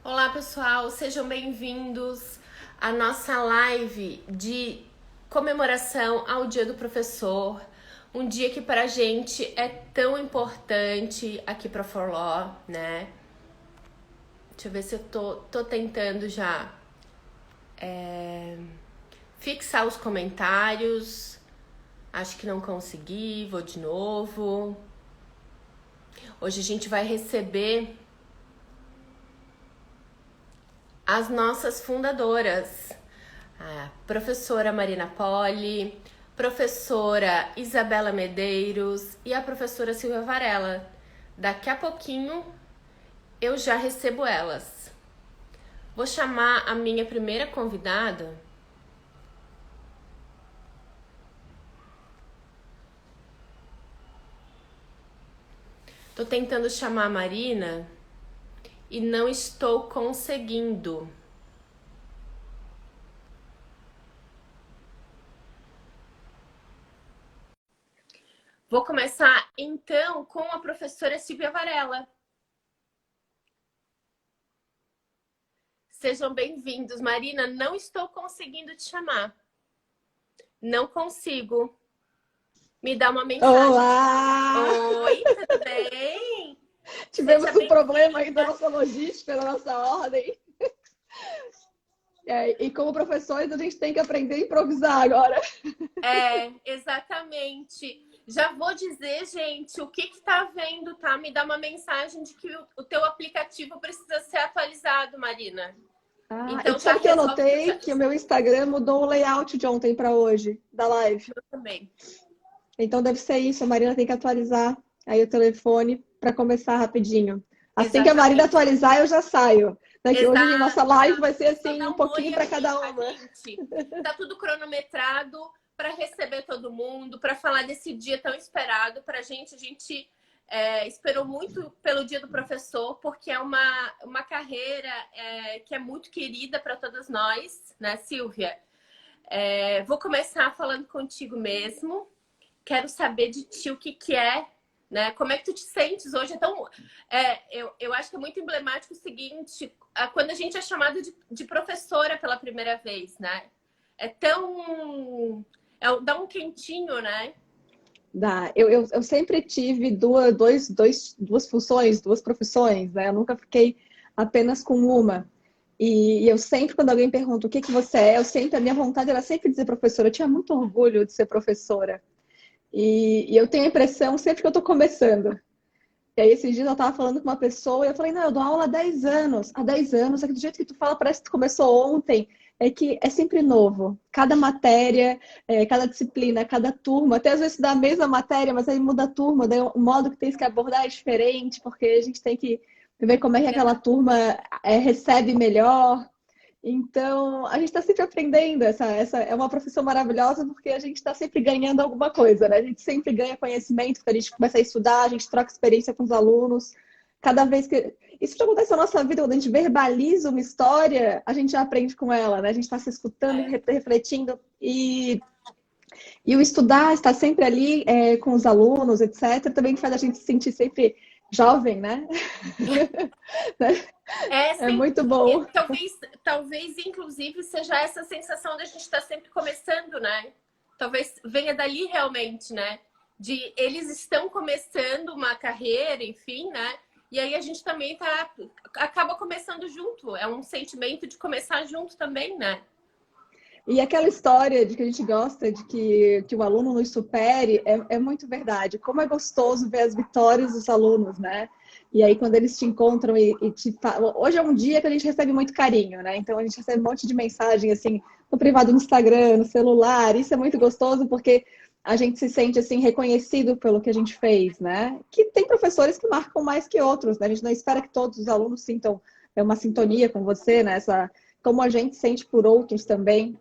Olá, pessoal, sejam bem-vindos à nossa live de comemoração ao Dia do Professor. Um dia que para a gente é tão importante aqui para Forló, né? Deixa eu ver se eu tô tentando já fixar os comentários. Acho que não consegui, vou de novo. Hoje a gente vai receber as nossas fundadoras, a professora Marina Poli, professora Isabela Medeiros e a professora Silvia Varela. Daqui a pouquinho eu já recebo elas. Vou chamar a minha primeira convidada. Tô tentando chamar a Marina e não estou conseguindo. Vou começar então com a professora Silvia Varela. Sejam bem-vindos. Marina, não estou conseguindo te chamar. Não consigo. Me dá uma mensagem. Olá! Oi, tudo bem? Seja Tivemos um bem-vinda. problema aí da nossa logística, da nossa ordem. E como professores, a gente tem que aprender a improvisar agora. Exatamente. Já vou dizer, gente, o que tá vendo, tá? Me dá uma mensagem de que o teu aplicativo precisa ser atualizado, Marina. E Então tu já sabe que eu resolve que notei que o meu Instagram mudou o layout de ontem para hoje, da live. eu também. Então deve ser isso, a Marina tem que atualizar aí o telefone para começar rapidinho. Assim que a Marina Exatamente. atualizar, eu já saio. Né, que hoje a nossa Exato, live vai exato. ser Deixa eu só assim, dar um um pouquinho oi para aqui, cada tá, uma. gente? Tá tudo cronometrado para receber todo mundo, para falar desse dia tão esperado pra gente. A gente esperou muito pelo Dia do Professor, porque é uma carreira que é muito querida para todas nós, né, Silvia? Vou começar falando contigo mesmo. Quero saber de ti o que é, né? Como é que tu te sentes hoje? Então, eu acho que é muito emblemático o seguinte: quando a gente é chamada de professora pela primeira vez, né? É tão. Dá um quentinho, né? Dá. Eu sempre tive duas funções, duas profissões, né? Eu nunca fiquei apenas com uma. E eu sempre, quando alguém pergunta o que que você é, a minha vontade era sempre dizer professora. Eu tinha muito orgulho de ser professora. E eu tenho a impressão, sempre que eu estou começando. E aí, esses dias eu estava falando com uma pessoa e eu falei, não, eu dou aula há 10 anos. Há 10 anos, é que do jeito que tu fala, parece que tu começou ontem. É que é sempre novo. Cada matéria, cada disciplina, cada turma, até às vezes dá a mesma matéria, mas aí muda a turma, daí o modo que tem que abordar é diferente, porque a gente tem que ver como é que aquela turma recebe melhor. Então, a gente está sempre aprendendo. Essa é uma profissão maravilhosa porque a gente está sempre ganhando alguma coisa, né? A gente sempre ganha conhecimento, porque a gente começa a estudar, a gente troca experiência com os alunos. Cada vez que. Isso já acontece na nossa vida, quando a gente verbaliza uma história, a gente já aprende com ela, né? A gente está se escutando, É. refletindo. E o estudar, estar sempre ali com os alunos, etc., também faz a gente se sentir sempre jovem, né? É Sim, muito bom. talvez, inclusive, seja essa sensação de a gente estar sempre começando, né? Talvez venha dali realmente, né? De eles estão começando uma carreira, enfim, né? E aí a gente também acaba começando junto. É um sentimento de começar junto também, né? E aquela história de que a gente gosta de que o aluno nos supere é muito verdade. Como é gostoso ver as vitórias dos alunos, né? E aí, quando eles te encontram e te falam. Hoje é um dia que a gente recebe muito carinho, né? Então, a gente recebe um monte de mensagem, assim, no privado, no Instagram, no celular. Isso é muito gostoso porque a gente se sente, assim, reconhecido pelo que a gente fez, né? Que tem professores que marcam mais que outros, né? A gente não espera que todos os alunos sintam uma sintonia com você, né? Como a gente sente por outros também.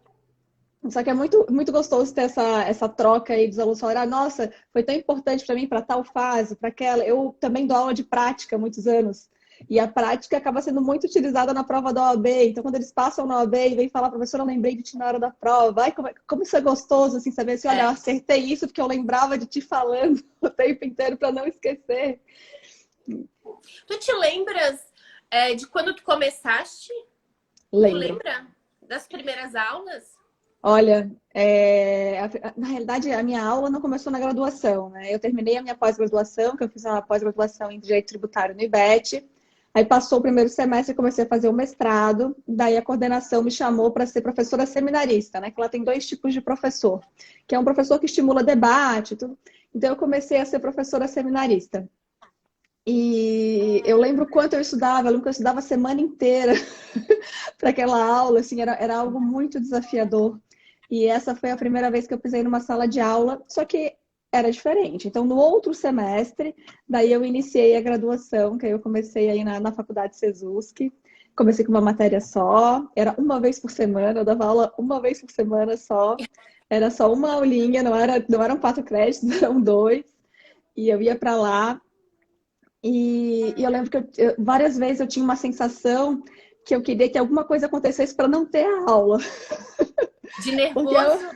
Só que é muito gostoso ter essa troca aí dos alunos falarem, nossa, foi tão importante para mim para tal fase, para aquela. Eu também dou aula de prática há muitos anos. E a prática acaba sendo muito utilizada na prova da OAB. Então, quando eles passam na OAB e vêm falar, professora, eu lembrei de ti na hora da prova. Ai, como isso é gostoso, assim, saber assim, olha, eu É. acertei isso porque eu lembrava de ti falando o tempo inteiro para não esquecer. Tu te lembras? De quando tu começaste? Tu Lembro. lembra das primeiras aulas? Olha, na realidade, a minha aula não começou na graduação, né? Eu terminei a minha pós-graduação, que eu fiz uma pós-graduação em Direito Tributário no IBET. Aí passou o primeiro semestre e comecei a fazer o mestrado. Daí a coordenação me chamou para ser professora seminarista, né? Que ela tem dois tipos de professor, que é um professor que estimula debate, tudo. Então eu comecei a ser professora seminarista. E eu lembro quanto eu estudava, eu lembro que eu estudava a semana inteira para aquela aula, assim, era algo muito desafiador. E essa foi a primeira vez que eu pisei numa sala de aula, só que era diferente. Então, no outro semestre, daí eu iniciei a graduação, que aí eu comecei aí na faculdade Sesusc. Comecei com uma matéria só, era uma vez por semana, eu dava aula uma vez por semana só. Era só uma aulinha, não eram 4 créditos, eram 2. E eu ia para lá. E eu lembro que várias vezes eu tinha uma sensação que eu queria que alguma coisa acontecesse para não ter a aula. De Porque nervoso?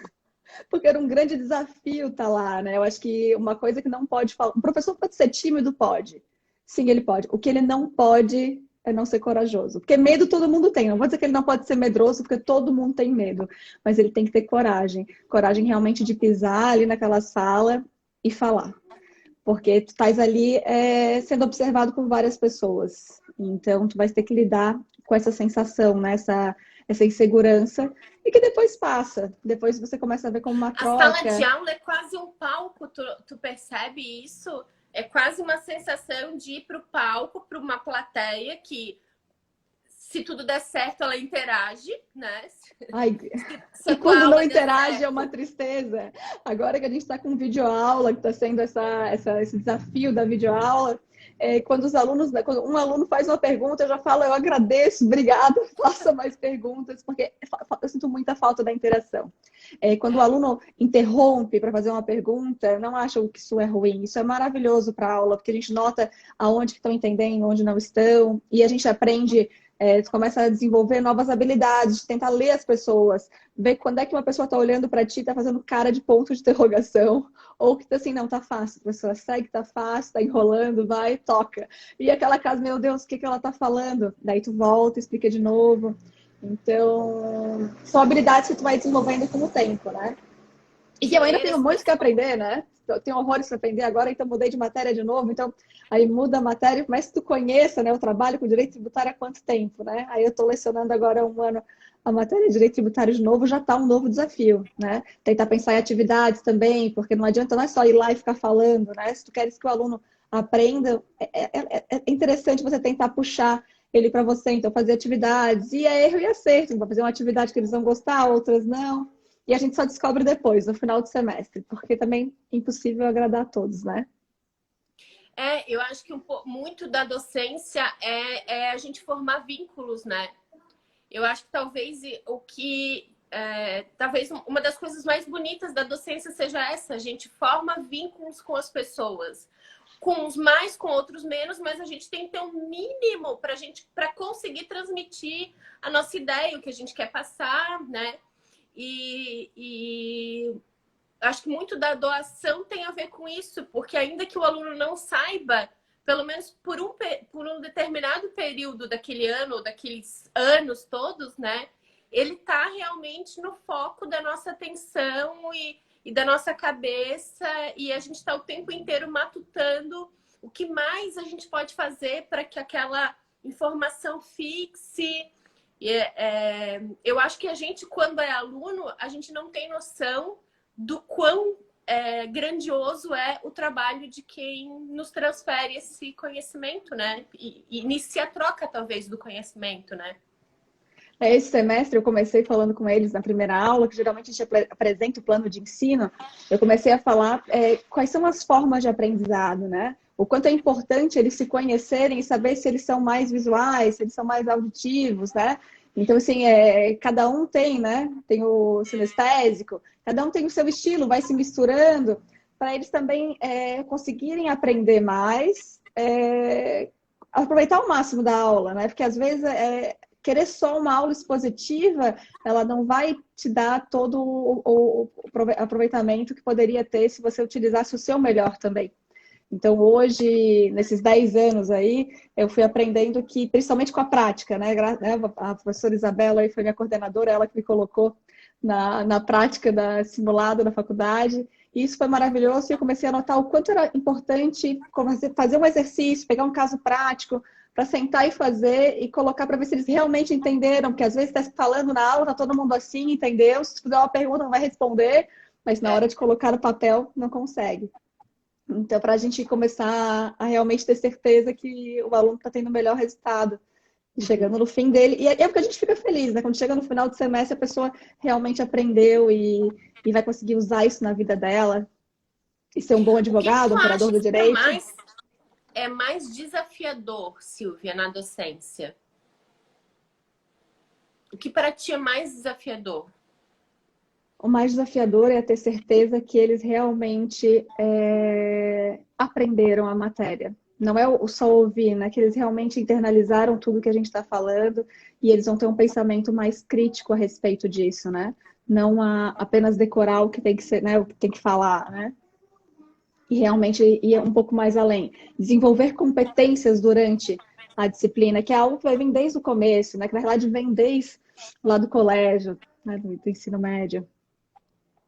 porque era um grande desafio estar lá, né? Eu acho que uma coisa que não pode falar. Um professor pode ser tímido? Pode. Sim, ele pode. O que ele não pode é não ser corajoso. Porque medo todo mundo tem. Não vou dizer que ele não pode ser medroso, porque todo mundo tem medo. Mas ele tem que ter coragem. Coragem realmente de pisar ali naquela sala e falar. Porque tu estás ali sendo observado por várias pessoas. Então, tu vais ter que lidar com essa sensação, né? Essa insegurança, e que depois passa. Depois você começa a ver como uma A sala de troca. aula é quase um palco, tu percebe isso? É quase uma sensação de ir para o palco, para uma plateia que, se tudo der certo, ela interage, né? Ai, Se e a tua quando não aula der interage é uma certo. tristeza. Agora que a gente está com videoaula, que está sendo esse desafio da videoaula, quando os alunos, né, quando um aluno faz uma pergunta, eu já falo, eu agradeço, obrigada, faça mais perguntas, porque eu sinto muita falta da interação. Quando o aluno interrompe para fazer uma pergunta, não acho que isso é ruim, isso é maravilhoso para a aula, porque a gente nota aonde que estão entendendo, onde não estão, e a gente aprende. Tu começa a desenvolver novas habilidades, de tentar ler as pessoas, ver quando é que uma pessoa está olhando para ti, está fazendo cara de ponto de interrogação, ou que tá assim, não, tá fácil, a pessoa segue, tá fácil, tá enrolando, vai, toca. E aquela casa, meu Deus, o que ela tá falando? Daí tu volta, explica de novo. Então, são habilidades que tu vai desenvolvendo com o tempo, né? E que eu ainda Ler tenho as muito que pessoas. aprender, né? Eu tenho horrores para aprender agora, então mudei de matéria de novo. Então, aí muda a matéria, mas tu conheça, né? Eu trabalho com direito tributário há quanto tempo, né? Aí eu estou lecionando agora há um ano a matéria de direito tributário de novo, já está um novo desafio, né? Tentar pensar em atividades também, porque não adianta não é só ir lá e ficar falando, né? Se tu queres que o aluno aprenda, é interessante você tentar puxar ele para você, então fazer atividades, e é erro e acerto, vai fazer uma atividade que eles vão gostar, outras não. E a gente só descobre depois, no final do semestre, porque também é impossível agradar a todos, né? Eu acho que muito da docência é a gente formar vínculos, né? Eu acho que talvez uma das coisas mais bonitas da docência seja essa, a gente forma vínculos com as pessoas. Com uns mais, com outros menos, mas a gente tem que ter um mínimo para conseguir transmitir a nossa ideia, o que a gente quer passar, né? E acho que muito da doação tem a ver com isso, porque ainda que o aluno não saiba, pelo menos por um determinado período daquele ano, ou daqueles anos todos, né? Ele está realmente no foco da nossa atenção e da nossa cabeça, e a gente está o tempo inteiro matutando o que mais a gente pode fazer para que aquela informação fixe. Eu acho que a gente, quando é aluno, a gente não tem noção do quão grandioso é o trabalho de quem nos transfere esse conhecimento, né? E inicia a troca, talvez, do conhecimento, né? Esse semestre eu comecei falando com eles na primeira aula, que geralmente a gente apresenta o plano de ensino. Eu comecei a falar quais são as formas de aprendizado, né? O quanto é importante eles se conhecerem e saber se eles são mais visuais, se eles são mais auditivos, né? Então, assim, cada um tem, né? Tem o sinestésico, cada um tem o seu estilo, vai se misturando, para eles também conseguirem aprender mais, aproveitar o máximo da aula, né? Porque às vezes querer só uma aula expositiva, ela não vai te dar todo o aproveitamento que poderia ter se você utilizasse o seu melhor também. Então, hoje, nesses 10 anos aí, eu fui aprendendo que, principalmente com a prática, né? A professora Isabela aí foi minha coordenadora, ela que me colocou na prática da simulado na faculdade. E isso foi maravilhoso e eu comecei a notar o quanto era importante fazer um exercício, pegar um caso prático, para sentar e fazer e colocar para ver se eles realmente entenderam, porque às vezes está falando na aula, tá todo mundo assim, entendeu? Se tu fizer uma pergunta, não vai responder, mas na hora de colocar no papel, não consegue. Então, para a gente começar a realmente ter certeza que o aluno está tendo o melhor resultado, chegando no fim dele. E é porque a gente fica feliz, né? Quando chega no final do semestre, a pessoa realmente aprendeu e vai conseguir usar isso na vida dela e ser um bom O que que advogado, tu um curador acha do que direito. é mais desafiador, Silvia, na docência? O que para ti é mais desafiador? O mais desafiador é ter certeza que eles realmente aprenderam a matéria. Não é só ouvir, né? Que eles realmente internalizaram tudo que a gente está falando e eles vão ter um pensamento mais crítico a respeito disso, né? Não apenas decorar o que tem que ser, né? O que tem que falar, né? E realmente ir um pouco mais além. Desenvolver competências durante a disciplina, que é algo que vai vir desde o começo, né? Que na verdade vem desde lá do colégio, né? Do ensino médio.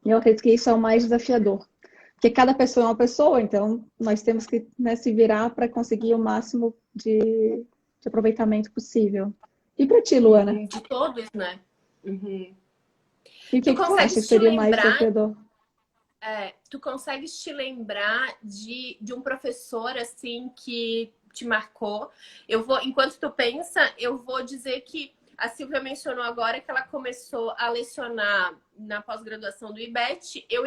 Eu acredito que isso é o mais desafiador. Porque cada pessoa é uma pessoa, então nós temos que, né, se virar para conseguir o máximo de aproveitamento possível. E para ti, Luana? De todos, né? Uhum. E o Tu que tu acha que consegues te seria o mais lembrar, desafiador? tu consegues te lembrar de um professor assim que te marcou? Eu vou, enquanto tu pensa, eu vou dizer que a Silvia mencionou agora que ela começou a lecionar na pós-graduação do IBET. Eu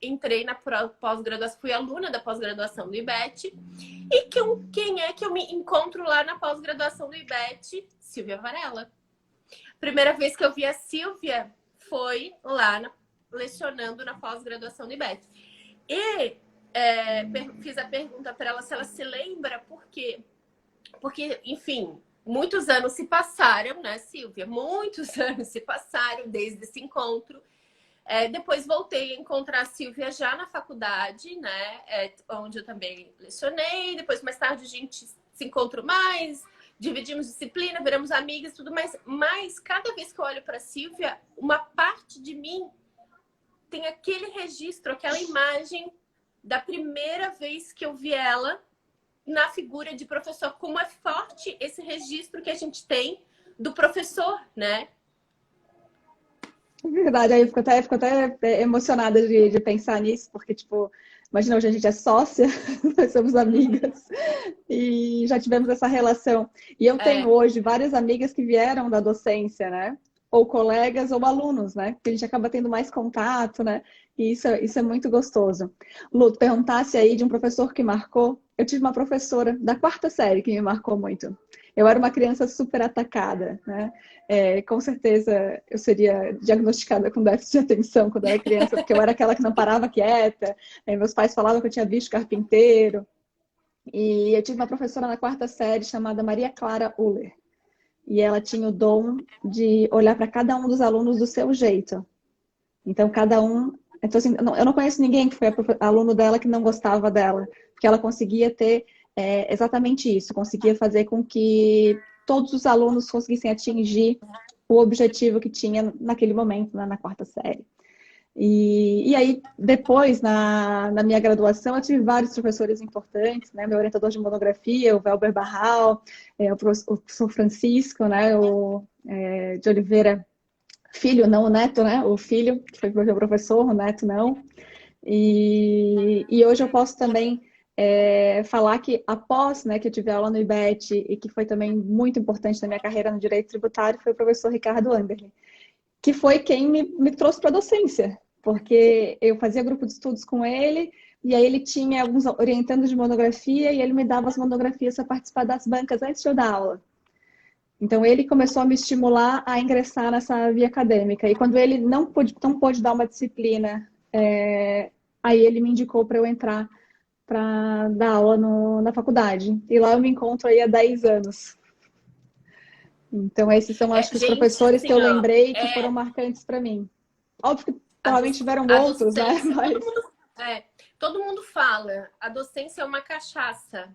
entrei na pós-graduação, fui aluna da pós-graduação do IBET. E quem é que eu me encontro lá na pós-graduação do IBET? Silvia Varela. Primeira vez que eu vi a Silvia foi lá lecionando na pós-graduação do IBET. E fiz a pergunta para ela se ela se lembra, por quê? Porque, enfim, muitos anos se passaram, né, Silvia? Muitos anos se passaram desde esse encontro. Depois voltei a encontrar a Silvia já na faculdade, né? Onde eu também lecionei. Depois, mais tarde, a gente se encontrou mais, dividimos disciplina, viramos amigas e tudo mais. Mas cada vez que eu olho para a Silvia, uma parte de mim tem aquele registro, aquela imagem da primeira vez que eu vi ela na figura de professor. Como é forte esse registro que a gente tem do professor, né? É verdade, aí eu fico até emocionada de pensar nisso, porque, tipo, imagina, hoje a gente é sócia, nós somos amigas e já tivemos essa relação. E eu tenho hoje várias amigas que vieram da docência, né? Ou colegas ou alunos, né? Porque a gente acaba tendo mais contato, né? E isso é muito gostoso. Lu, tu perguntasse aí de um professor que marcou. Eu tive uma professora da quarta série que me marcou muito. Eu era uma criança super atacada, né? Com certeza eu seria diagnosticada com déficit de atenção quando eu era criança, porque eu era aquela que não parava quieta. Meus pais falavam que eu tinha bicho carpinteiro. E eu tive uma professora na quarta série chamada Maria Clara Uller. E ela tinha o dom de olhar para cada um dos alunos do seu jeito. Então, cada um... Então, assim, eu não conheço ninguém que foi aluno dela que não gostava dela. Porque ela conseguia ter exatamente isso. Conseguia fazer com que todos os alunos conseguissem atingir o objetivo que tinha naquele momento, né, na quarta série. E aí, depois, na minha graduação, eu tive vários professores importantes, né? Meu orientador de monografia, o Velber Barral, o professor Francisco, né? De Oliveira Filho, não o neto, né? O filho, que foi meu professor, o neto não. E hoje eu posso também falar que após, né, que eu tive aula no IBET e que foi também muito importante na minha carreira no direito tributário, foi o professor Ricardo Anderle, que foi quem me trouxe para a docência, porque eu fazia grupo de estudos com ele, e aí ele tinha alguns orientandos de monografia, e ele me dava as monografias para participar das bancas antes de eu dar aula. Então ele começou a me estimular a ingressar nessa via acadêmica, e quando ele não pôde dar uma disciplina, aí ele me indicou para eu entrar para dar aula na faculdade. E lá eu me encontro aí há 10 anos. Então, esses são, acho que, os Gente, professores que assim, eu ó, lembrei que foram marcantes para mim. Óbvio que provavelmente tiveram a outros, né? docência, todo Mas... mundo, Todo mundo fala, a docência é uma cachaça.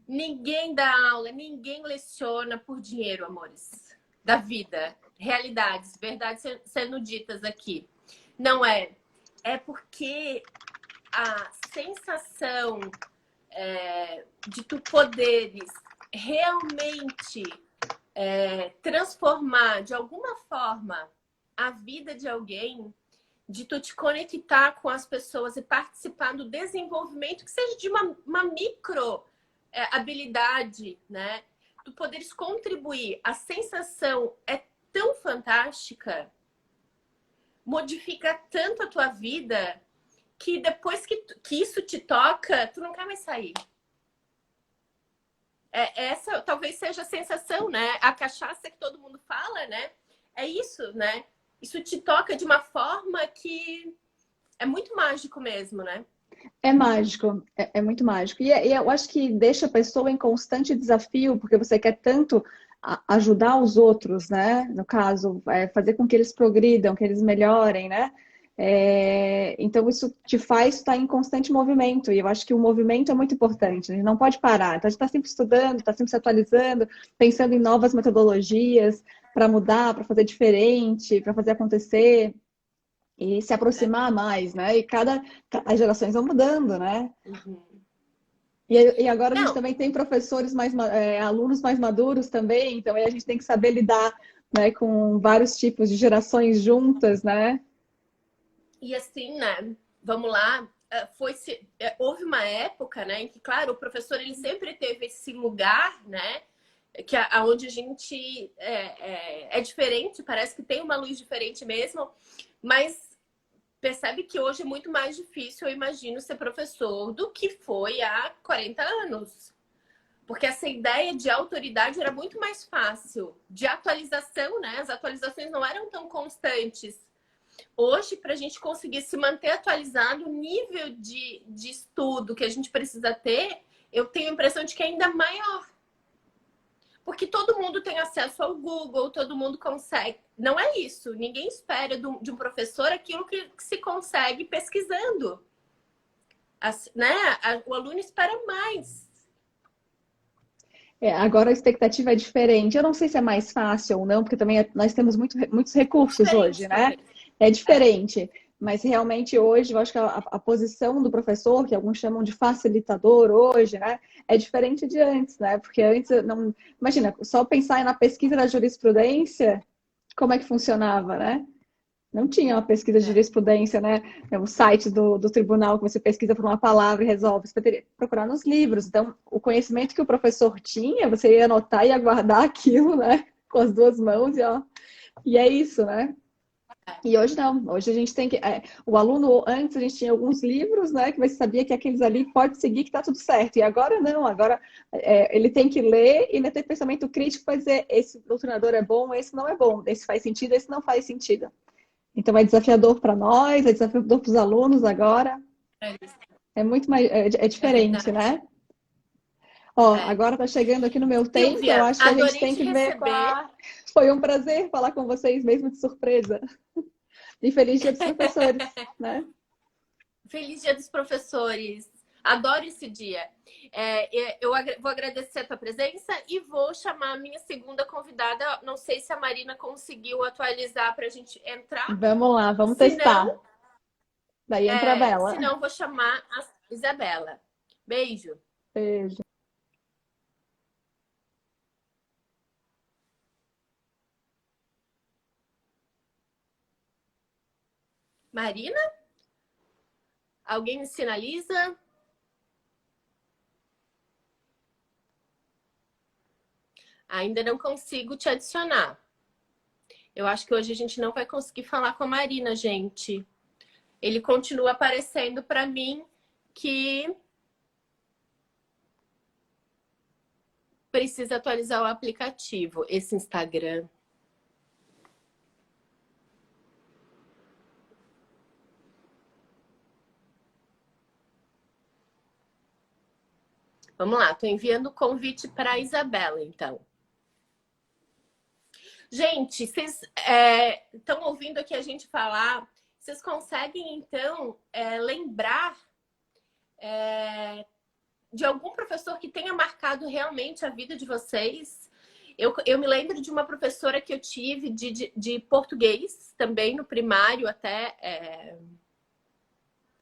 Ninguém dá aula, ninguém leciona por dinheiro, amores. Da vida. Realidades, verdades sendo ditas aqui. Não é. É porque a sensação de tu poderes realmente transformar de alguma forma a vida de alguém, de tu te conectar com as pessoas e participar do desenvolvimento, que seja de uma micro habilidade, né? Tu poderes contribuir. A sensação é tão fantástica, modifica tanto a tua vida, que depois que isso te toca, tu não quer mais sair. Essa talvez seja a sensação, né? A cachaça que todo mundo fala, né? É isso, né? Isso te toca de uma forma que é muito mágico mesmo, né? É mágico, é muito mágico. E eu acho que deixa a pessoa em constante desafio, porque você quer tanto ajudar os outros, né? No caso, fazer com que eles progridam, que eles melhorem, né? Então, isso te faz estar em constante movimento. E eu acho que o movimento é muito importante. A gente não pode parar. Então, a gente está sempre estudando, está sempre se atualizando, pensando em novas metodologias para mudar, para fazer diferente, para fazer acontecer. E se aproximar mais, né? E as gerações vão mudando, né? Uhum. E agora a gente Não, também tem professores alunos mais maduros também, então aí a gente tem que saber lidar, né, com vários tipos de gerações juntas, né? e assim, né? Vamos lá. Houve uma época, né, em que, claro, o professor ele sempre teve esse lugar, né, que aonde a gente é diferente, parece que tem uma luz diferente mesmo, mas percebe que hoje é muito mais difícil, eu imagino, ser professor do que foi há 40 anos. Porque essa ideia de autoridade era muito mais fácil, de atualização, né? As atualizações não eram tão constantes. Hoje, para a gente conseguir se manter atualizado, o nível de estudo que a gente precisa ter, eu tenho a impressão de que é ainda maior. Porque todo mundo tem acesso ao Google, todo mundo consegue. Não é isso. Ninguém espera de um professor aquilo que se consegue pesquisando. Né? O aluno espera mais. Agora a expectativa é diferente. Eu não sei se é mais fácil ou não, porque também nós temos muitos recursos hoje, Diferente né? também. É diferente. Mas realmente hoje, eu acho que a posição do professor, que alguns chamam de facilitador hoje, né? É diferente de antes, né? Porque antes, não... Imagina, só pensar na pesquisa da jurisprudência, como é que funcionava, né? Não tinha uma pesquisa de jurisprudência, né? O site do tribunal que você pesquisa por uma palavra e resolve. Você teria que procurar nos livros. Então, o conhecimento que o professor tinha, você ia anotar e aguardar aquilo, né? Com as duas mãos e ó. E é isso, né? E hoje não. Hoje a gente tem que. O aluno, antes a gente tinha alguns livros, né? Que você sabia que aqueles ali pode seguir que tá tudo certo. E agora não. Agora ele tem que ler e ter pensamento crítico para dizer: esse doutrinador é bom, esse não é bom, esse faz sentido, esse não faz sentido. Então é desafiador para nós, é desafiador para os alunos agora. É muito mais, é diferente, Verdade. né? Ó, agora está chegando aqui no meu tempo, eu Silvia, acho que a gente adorei tem te que ver com receber. a. Foi um prazer falar com vocês, mesmo de surpresa. E feliz Dia dos Professores, né? Feliz Dia dos Professores. Adoro esse dia. Eu vou agradecer a tua presença e vou chamar a minha segunda convidada. Não sei se a Marina conseguiu atualizar para a gente entrar. Vamos lá, vamos Se testar. não, Daí entra a Bela. vou chamar a Isabela. Beijo. Beijo. Marina? Alguém me sinaliza? Ainda não consigo te adicionar. Eu acho que hoje a gente não vai conseguir falar com a Marina, gente. Ele continua aparecendo para mim que precisa atualizar o aplicativo. Esse Instagram. Vamos lá, estou enviando o convite para a Isabela, então. Gente, vocês estão ouvindo aqui a gente falar Vocês conseguem, então, lembrar de algum professor que tenha marcado realmente a vida de vocês? Eu me lembro de uma professora que eu tive de português, também no primário até.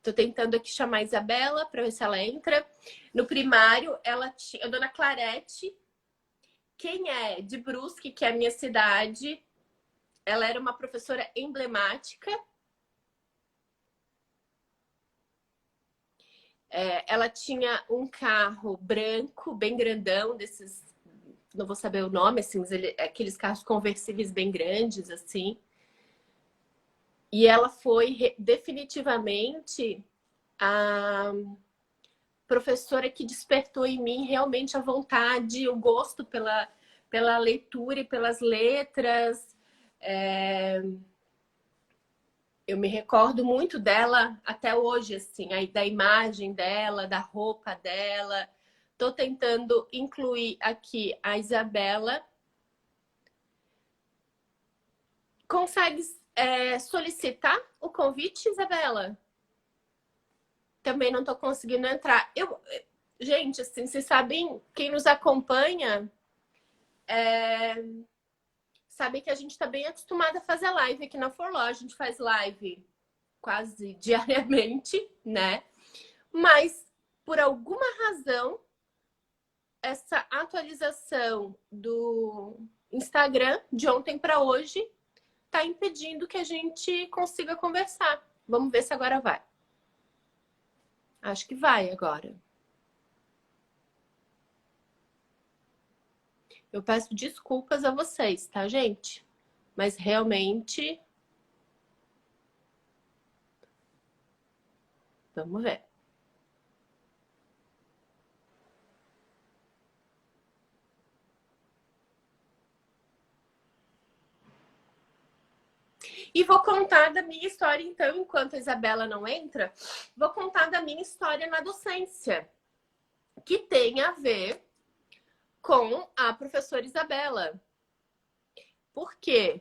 Tô tentando aqui chamar a Isabela para ver se ela entra. No primário, ela tinha a dona Clarete. Quem é de Brusque, que é a minha cidade, ela era uma professora emblemática. Ela tinha um carro branco, bem grandão, desses, não vou saber o nome, assim, mas aqueles carros conversíveis bem grandes, assim. E ela foi definitivamente a professora que despertou em mim realmente a vontade, o gosto pela leitura e pelas letras. Eu me recordo muito dela até hoje, assim, aí da imagem dela, da roupa dela. Tô tentando incluir aqui a Isabela. Consegue solicitar o convite, Isabela? Também não tô conseguindo entrar. Gente, assim, vocês sabem, quem nos acompanha sabe que a gente está bem acostumada a fazer live aqui na Forló. A gente faz live quase diariamente, né? Mas, por alguma razão, essa atualização do Instagram de ontem para hoje está impedindo que a gente consiga conversar. Vamos ver se agora vai. Acho que vai agora. Eu peço desculpas a vocês, tá, gente? Mas realmente... Vamos ver. E vou contar da minha história, então, enquanto a Isabela não entra, vou contar da minha história na docência, que tem a ver com a professora Isabela. Por quê?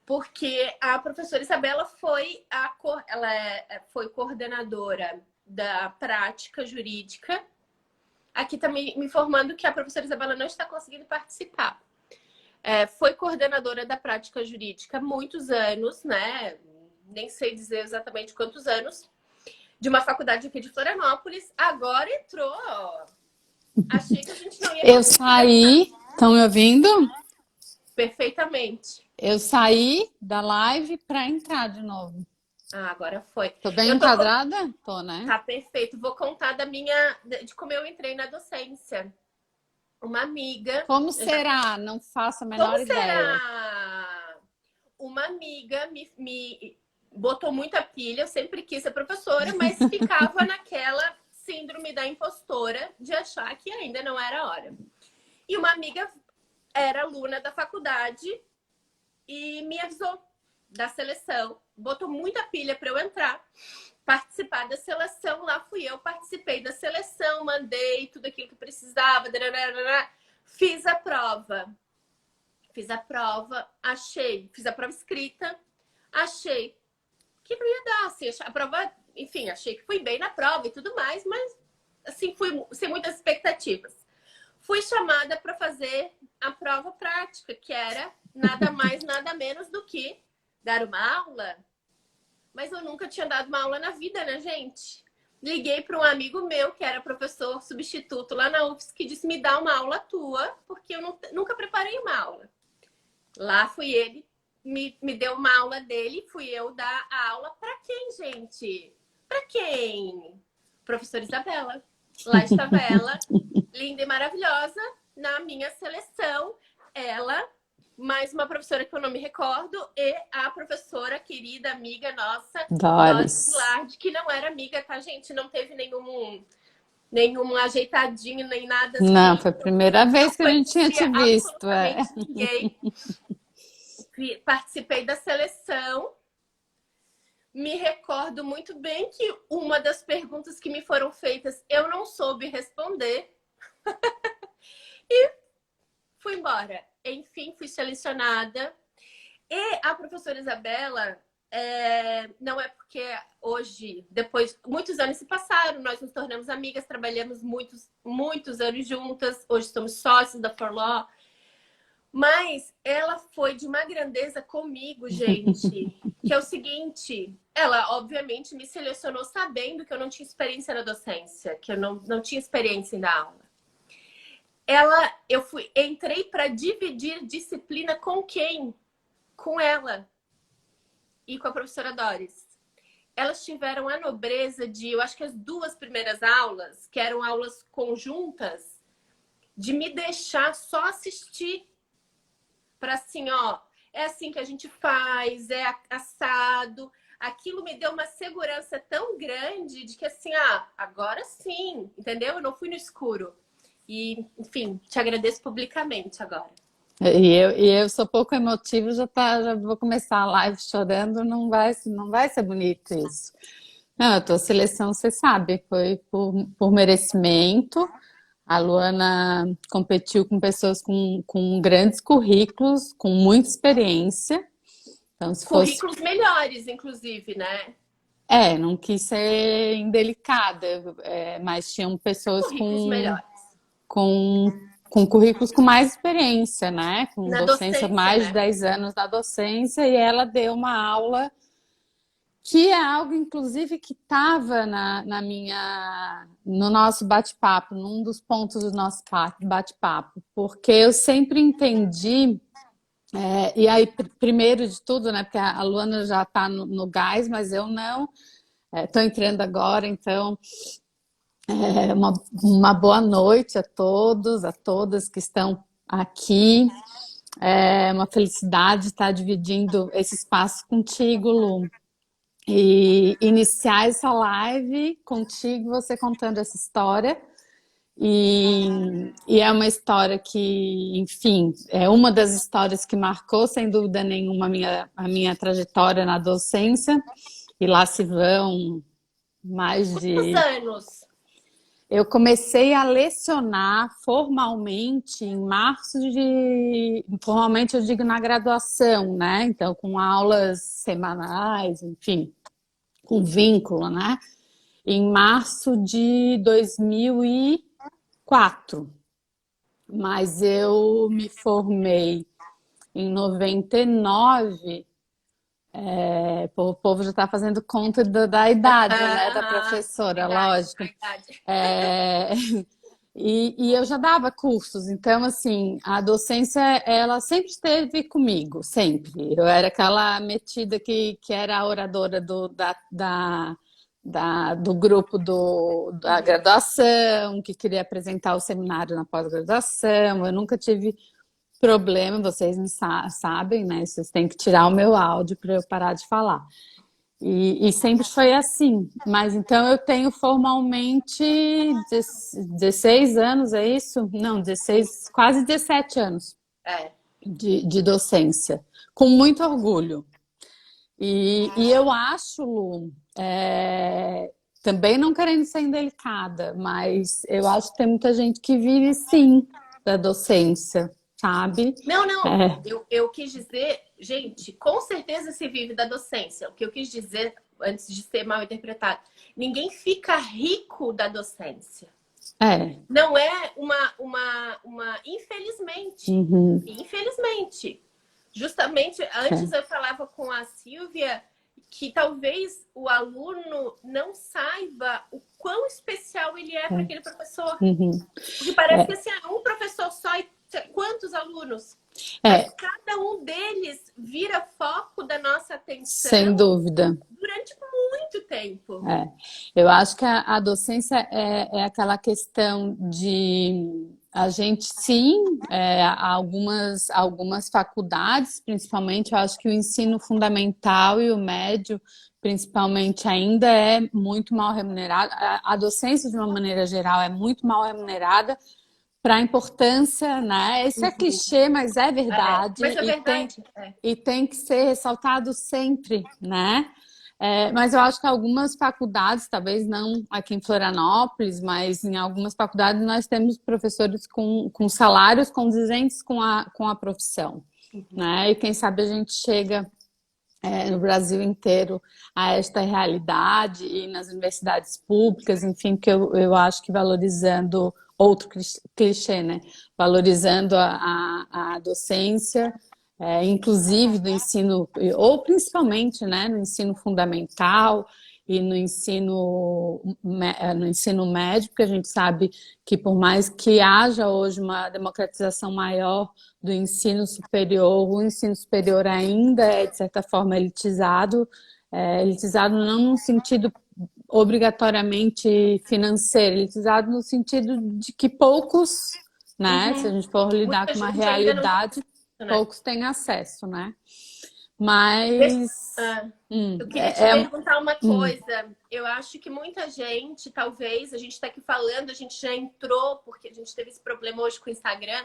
Porque a professora Isabela foi foi coordenadora da prática jurídica. Aqui está me informando que a professora Isabela não está conseguindo participar. Foi coordenadora da prática jurídica há muitos anos, né? Nem sei dizer exatamente quantos anos, de uma faculdade aqui de Florianópolis. Agora entrou. Achei que a gente não ia. Eu saí. Estão me ouvindo? Perfeitamente. Eu saí da live para entrar de novo. Agora foi. Tô bem enquadrada? Tô, né? Tá perfeito. Vou contar de como eu entrei na docência. Uma amiga. Como será? Não faço a menor ideia. Será? Uma amiga me botou muita pilha. Eu sempre quis ser professora, mas ficava naquela síndrome da impostora de achar que ainda não era a hora. E uma amiga era aluna da faculdade e me avisou da seleção. Botou muita pilha para eu entrar, participar da seleção. Lá fui eu, participei da seleção, mandei tudo aquilo que precisava, fiz a prova. Fiz a prova escrita, achei que não ia dar, assim, a prova, enfim, achei que fui bem na prova e tudo mais, mas, assim, fui sem muitas expectativas. Fui chamada para fazer a prova prática, que era nada mais, nada menos do que dar uma aula. Mas eu nunca tinha dado uma aula na vida, né, gente? Liguei para um amigo meu, que era professor substituto lá na UFSC, que disse, me dá uma aula tua, porque eu nunca preparei uma aula. Lá fui ele, me deu uma aula dele, fui eu dar a aula. Para quem, gente? Para quem? Professora Isabela. Lá estava ela, linda e maravilhosa, na minha seleção. Ela, mais uma professora que eu não me recordo, e a professora querida, amiga nossa, Doris Lard, que não era amiga, tá, gente? Não teve nenhum ajeitadinho, nem nada assim. Não, foi a primeira vez que a gente tinha te visto. Ninguém. Participei da seleção. Me recordo muito bem que uma das perguntas que me foram feitas eu não soube responder. E fui embora. enfim, fui selecionada. E a professora Isabela, não é porque hoje, depois, muitos anos se passaram, nós nos tornamos amigas, trabalhamos muitos anos juntas, hoje somos sócios da For Law, mas ela foi de uma grandeza comigo, gente, que é o seguinte, ela obviamente me selecionou sabendo que eu não tinha experiência na docência, que eu não tinha experiência em dar aula. Entrei para dividir disciplina com quem? Com ela e com a professora Doris. Elas tiveram a nobreza de, eu acho que as 2 primeiras aulas, que eram aulas conjuntas, de me deixar só assistir. Para assim, ó, é assim que a gente faz, é assado. Aquilo me deu uma segurança tão grande de que assim, agora sim, entendeu? Eu não fui no escuro. E, enfim, te agradeço publicamente agora. E eu sou pouco emotiva, já vou começar a live chorando, não vai ser bonito isso. Não, a tua seleção, você sabe, foi por merecimento. A Luana competiu com pessoas com grandes currículos, com muita experiência. Então, se Currículos melhores, inclusive, né? Não quis ser indelicada, mas tinham pessoas Currículos melhores. com currículos com mais experiência, né? Com Na docência, docência, mais né? de 10 anos na docência, e ela deu uma aula que é algo, inclusive, que estava no nosso bate-papo, num dos pontos do nosso bate-papo, porque eu sempre entendi, e aí, primeiro de tudo, né? Porque a Luana já está no gás, mas eu não, estou entrando agora, então... uma boa noite a todos, a todas que estão aqui. É uma felicidade estar dividindo esse espaço contigo, Lu. E iniciar essa live contigo, você contando essa história. E é uma história que, enfim, é uma das histórias que marcou, sem dúvida nenhuma, a minha trajetória na docência. E lá se vão mais de... Quantos anos? Eu comecei a lecionar formalmente em março Formalmente eu digo na graduação, né? Então, com aulas semanais, enfim, com vínculo, né? Em março de 2004. Mas eu me formei em 99. O povo já está fazendo conta da idade, né, da professora, lógico. E eu já dava cursos, então, assim, a docência, ela sempre esteve comigo, sempre. Eu era aquela metida que era a oradora do grupo da graduação, que queria apresentar o seminário na pós-graduação. Eu nunca tive problema, vocês me sabem, né? Vocês têm que tirar o meu áudio para eu parar de falar. E sempre foi assim. Mas então eu tenho formalmente 16 anos, é isso? Não, 16, quase 17 anos de docência. Com muito orgulho. E eu acho, Lu, também não querendo ser indelicada, mas eu acho que tem muita gente que vive, sim, da docência. Sabe? Não. Eu quis dizer, gente, com certeza se vive da docência. O que eu quis dizer, antes de ser mal interpretado, ninguém fica rico da docência. Não é uma infelizmente. Uhum. Infelizmente. Justamente, antes eu falava com a Silvia que talvez o aluno não saiba o quão especial ele é para aquele professor. Uhum. Porque parece que assim, um professor só e quantos alunos? Mas cada um deles vira foco da nossa atenção. Sem dúvida. Durante muito tempo. Eu acho que a docência é aquela questão de a gente, sim, algumas faculdades, principalmente, eu acho que o ensino fundamental e o médio, principalmente, ainda é muito mal remunerado. A docência, de uma maneira geral, é muito mal remunerada para a importância, né? Esse é clichê, mas é verdade. Mas é verdade. E tem que ser ressaltado sempre, né? Mas eu acho que algumas faculdades, talvez não aqui em Florianópolis, mas em algumas faculdades nós temos professores com salários condizentes com a profissão, né? E quem sabe a gente chega no Brasil inteiro a esta realidade e nas universidades públicas, enfim, que eu acho que valorizando outro clichê, né? Valorizando a docência, inclusive do ensino, ou principalmente, né, no ensino fundamental e no ensino médio, porque a gente sabe que por mais que haja hoje uma democratização maior do ensino superior, o ensino superior ainda é, de certa forma, elitizado, elitizado não no sentido obrigatoriamente financeiro, elitizado no sentido de que poucos, né, se a gente for lidar Muita com uma gente ainda não realidade, né? poucos têm acesso, né? Mas... eu queria te perguntar uma coisa. Eu acho que muita gente, talvez, a gente está aqui falando, a gente já entrou, porque a gente teve esse problema hoje com o Instagram,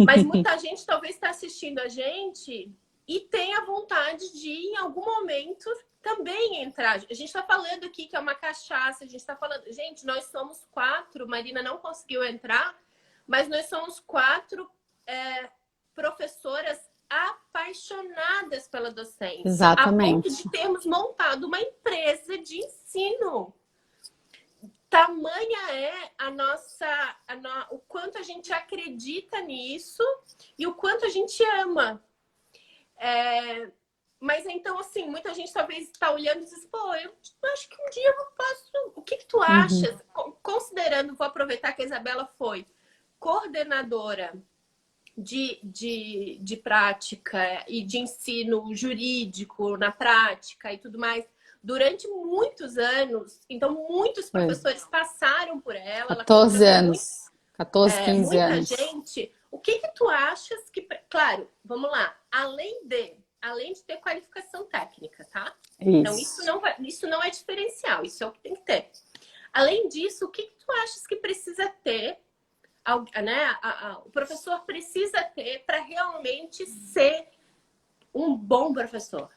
mas muita gente talvez está assistindo a gente e tenha vontade de, em algum momento, também entrar. A gente está falando aqui que é uma cachaça, a gente está falando... Gente, nós somos 4, Marina não conseguiu entrar, mas nós somos 4 professoras apaixonadas pela docência. Exatamente. A ponto de termos montado uma empresa de ensino. Tamanha é o quanto a gente acredita nisso e o quanto a gente ama. Mas então, assim, muita gente talvez está olhando e diz, pô, eu acho que um dia eu posso... O que tu achas? Considerando, vou aproveitar que a Isabela foi coordenadora de prática e de ensino jurídico na prática e tudo mais durante muitos anos. Então, muitos professores passaram por ela. 14 anos. 14, 15 anos. Muita gente. O que tu achas que... Claro, vamos lá. Além de ter qualificação técnica, tá? Isso. Então, isso não é diferencial. Isso é o que tem que ter. Além disso, o que tu achas que precisa ter, né? O professor precisa ter para realmente ser um bom professor?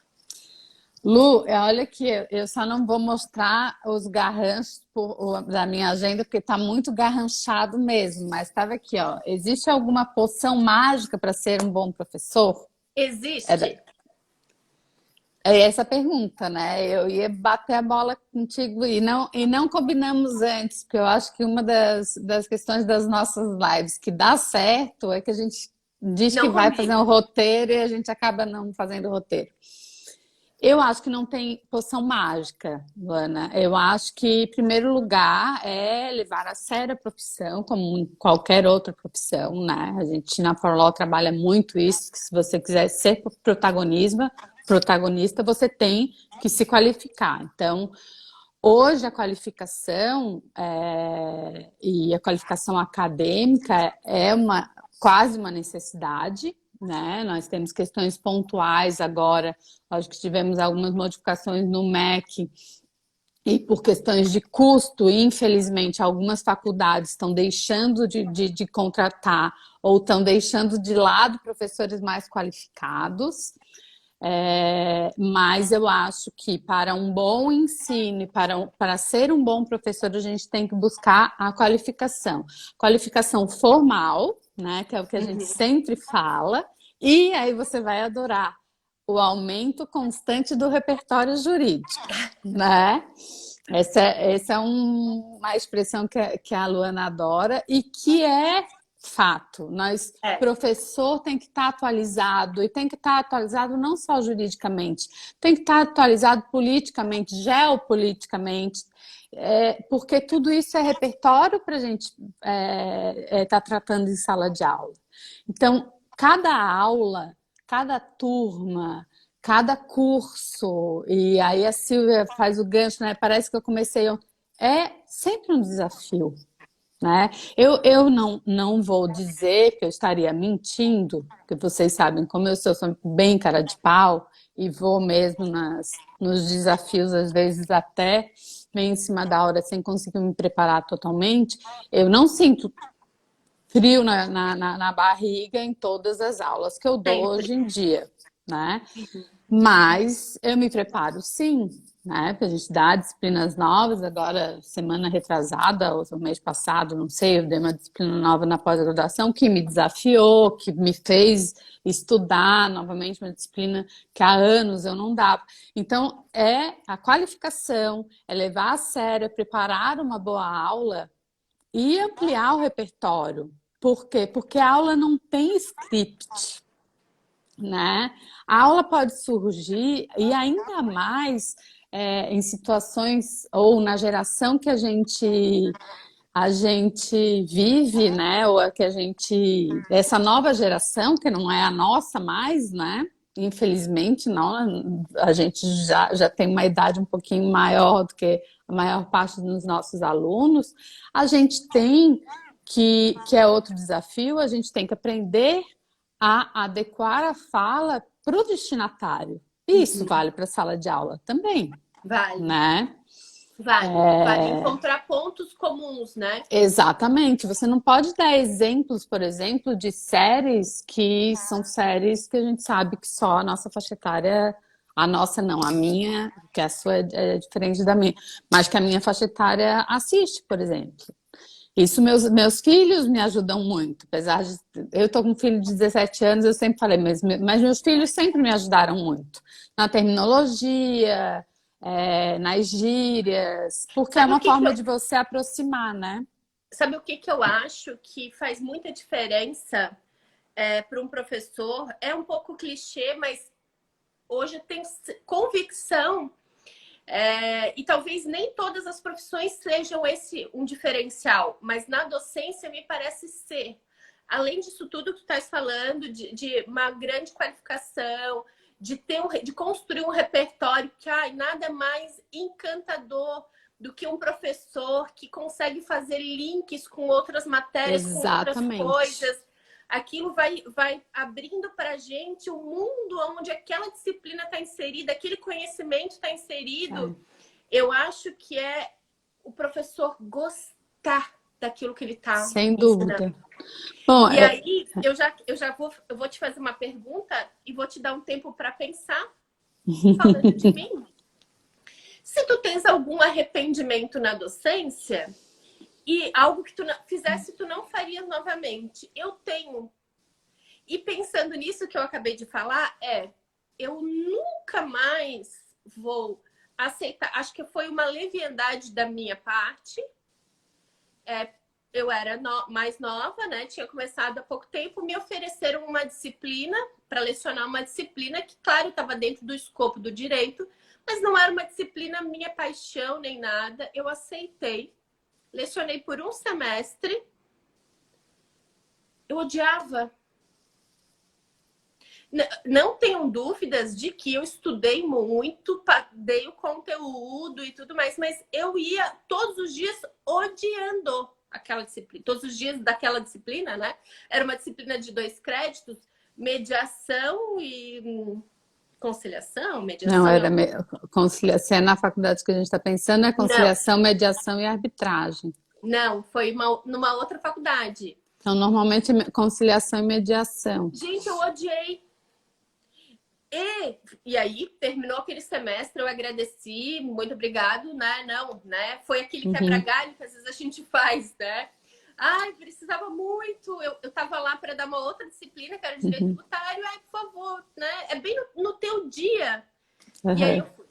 Lu, olha aqui, eu só não vou mostrar os garranchos da minha agenda, porque está muito garranchado mesmo, mas estava aqui, ó. Existe alguma poção mágica para ser um bom professor? Existe. É essa a pergunta, né? Eu ia bater a bola contigo e não combinamos antes, porque eu acho que uma das questões das nossas lives que dá certo é que a gente diz que vai fazer um roteiro e a gente acaba não fazendo o roteiro. Eu acho que não tem poção mágica, Luana. Eu acho que, em primeiro lugar, é levar a sério a profissão, como em qualquer outra profissão, né? A gente na ForLaw trabalha muito isso, que se você quiser ser protagonista, você tem que se qualificar. Então, hoje a qualificação e a qualificação acadêmica é quase uma necessidade, né? Nós temos questões pontuais agora, acho que tivemos algumas modificações no MEC e por questões de custo, infelizmente, algumas faculdades estão deixando de contratar ou estão deixando de lado professores mais qualificados. Mas eu acho que para um bom ensino, para ser um bom professor, a gente tem que buscar a qualificação formal, né, que é o que a gente sempre fala, e aí você vai adorar o aumento constante do repertório jurídico, né? Essa é uma expressão que a Luana adora e que é fato. Professor tem que estar atualizado, e tem que estar atualizado não só juridicamente, tem que estar atualizado politicamente, geopoliticamente, porque tudo isso é repertório para a gente estar tratando em sala de aula. Então, cada aula, cada turma, cada curso, e aí a Silvia faz o gancho, né? Parece que eu comecei... É sempre um desafio. Né? Eu não vou dizer que eu estaria mentindo, porque vocês sabem como eu sou bem cara de pau e vou mesmo nos desafios, às vezes até meio em cima da hora, sem conseguir me preparar totalmente. Eu não sinto frio na barriga em todas as aulas que eu dou hoje em dia, né? Mas eu me preparo sim. né? Para a gente dar disciplinas novas. Agora, semana retrasada, ou mês passado, não sei, eu dei uma disciplina nova na pós-graduação que me desafiou, que me fez estudar novamente uma disciplina que há anos eu não dava. Então, é a qualificação, é levar a sério, é preparar uma boa aula e ampliar o repertório. Por quê? Porque a aula não tem script, né? A aula pode surgir, e ainda mais em situações ou na geração que a gente vive, né? Ou a que essa nova geração, que não é a nossa mais, né? Infelizmente, não, a gente já tem uma idade um pouquinho maior do que a maior parte dos nossos alunos. A gente tem que é outro desafio, a gente tem que aprender a adequar a fala para o destinatário. Isso vale para a sala de aula também, Vale. né? Vale encontrar pontos comuns, né? Exatamente. Você não pode dar exemplos, por exemplo, de séries que são séries que a gente sabe que só a nossa faixa etária, a nossa não, a minha, que a sua é diferente da minha, mas que a minha faixa etária assiste, por exemplo. Isso meus filhos me ajudam muito, apesar de eu tô com um filho de 17 anos, eu sempre falei, mas meus filhos sempre me ajudaram muito na terminologia, nas gírias, porque é uma forma de você aproximar, né? Sabe o que eu acho que faz muita diferença para um professor? É um pouco clichê, mas hoje eu tenho convicção, e talvez nem todas as profissões sejam um diferencial, mas na docência me parece ser. Além disso tudo que tu estás falando, de uma grande qualificação, de construir um repertório que nada mais encantador do que um professor que consegue fazer links com outras matérias, Exatamente. com outras coisas. Aquilo vai abrindo para a gente o mundo onde aquela disciplina está inserida, aquele conhecimento está inserido. Eu acho que é o professor gostar daquilo que ele está ensinando. Sem dúvida. Bom, e aí, eu vou te fazer uma pergunta e vou te dar um tempo para pensar, falando de mim. Se tu tens algum arrependimento na docência e algo que tu fizesse, tu não farias novamente. Eu tenho. E pensando nisso que eu acabei de falar, eu nunca mais vou aceitar. Acho que foi uma leviandade da minha parte. Eu era mais nova, né? Tinha começado há pouco tempo. Me ofereceram uma disciplina para lecionar uma disciplina que, claro, estava dentro do escopo do direito, mas não era uma disciplina minha paixão nem nada. Eu aceitei. Lecionei por um semestre. Eu odiava. Não tenham dúvidas de que eu estudei muito, dei o conteúdo e tudo mais, mas eu ia todos os dias odiando aquela disciplina. Todos os dias daquela disciplina, né? Era uma disciplina de 2 créditos, mediação e conciliação, mediação. Não, era conciliação. Na faculdade que a gente está pensando é conciliação, mediação e arbitragem. Não, foi numa outra faculdade. Então, normalmente é conciliação e mediação. Gente, eu odiei. E aí, terminou aquele semestre, eu agradeci, muito obrigado, né? Não, né? Foi aquele quebra-galho que às vezes a gente faz, né? Ai, precisava muito. Eu tava lá para dar uma outra disciplina, que era direito tributário. Ai, por favor, né? É bem no teu dia. E aí eu fui.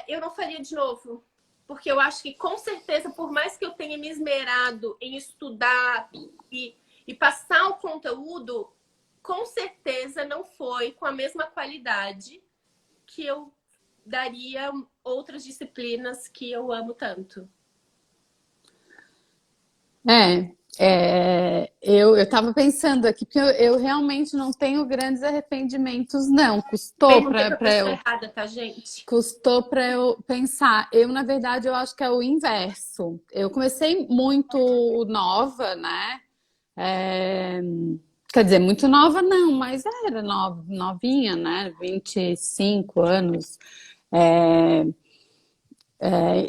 Eu não faria de novo. Porque eu acho que, com certeza, por mais que eu tenha me esmerado em estudar e passar o conteúdo, com certeza não foi com a mesma qualidade que eu daria outras disciplinas que eu amo tanto. Eu estava pensando aqui, porque eu realmente não tenho grandes arrependimentos, não. Custou para eu. Errada, tá, gente? Custou para eu pensar. Eu, na verdade, eu acho que é o inverso. Eu comecei muito nova, né? Quer dizer, muito nova não, mas era novinha, né? 25 anos.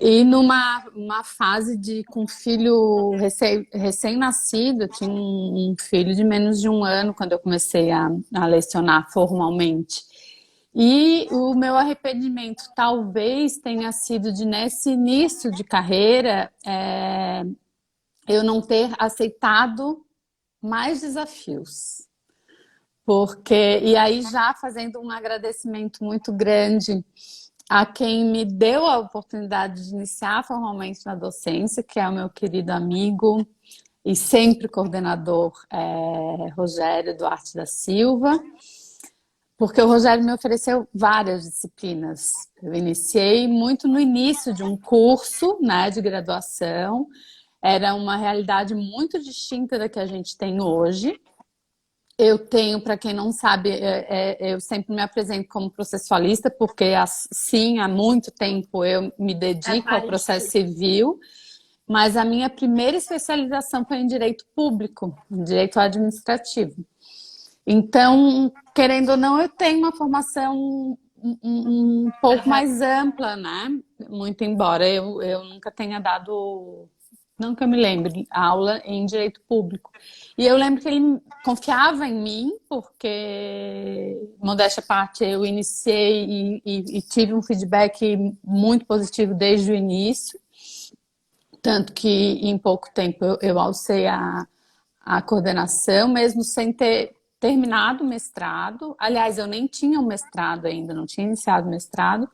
E numa fase com filho recém-nascido, eu tinha um filho de menos de 1 ano quando eu comecei a lecionar formalmente. E o meu arrependimento talvez tenha sido de, nesse início de carreira, eu não ter aceitado mais desafios. Porque, e aí já fazendo um agradecimento muito grande a quem me deu a oportunidade de iniciar formalmente na docência, que é o meu querido amigo e sempre coordenador Rogério Duarte da Silva, porque o Rogério me ofereceu várias disciplinas. Eu iniciei muito no início de um curso, né, de graduação, era uma realidade muito distinta da que a gente tem hoje. Eu tenho, para quem não sabe, eu sempre me apresento como processualista, porque sim, há muito tempo eu me dedico ao processo civil, mas a minha primeira especialização foi em direito público, em direito administrativo. Então, querendo ou não, eu tenho uma formação um pouco mais ampla, né? Muito embora eu nunca tenha dado, não que eu me lembre, aula em direito público. E eu lembro que ele confiava em mim, porque, modéstia à parte, eu iniciei e tive um feedback muito positivo desde o início. Tanto que em pouco tempo eu alcei a coordenação, mesmo sem ter terminado o mestrado. Aliás, eu nem tinha um mestrado ainda, não tinha iniciado o mestrado.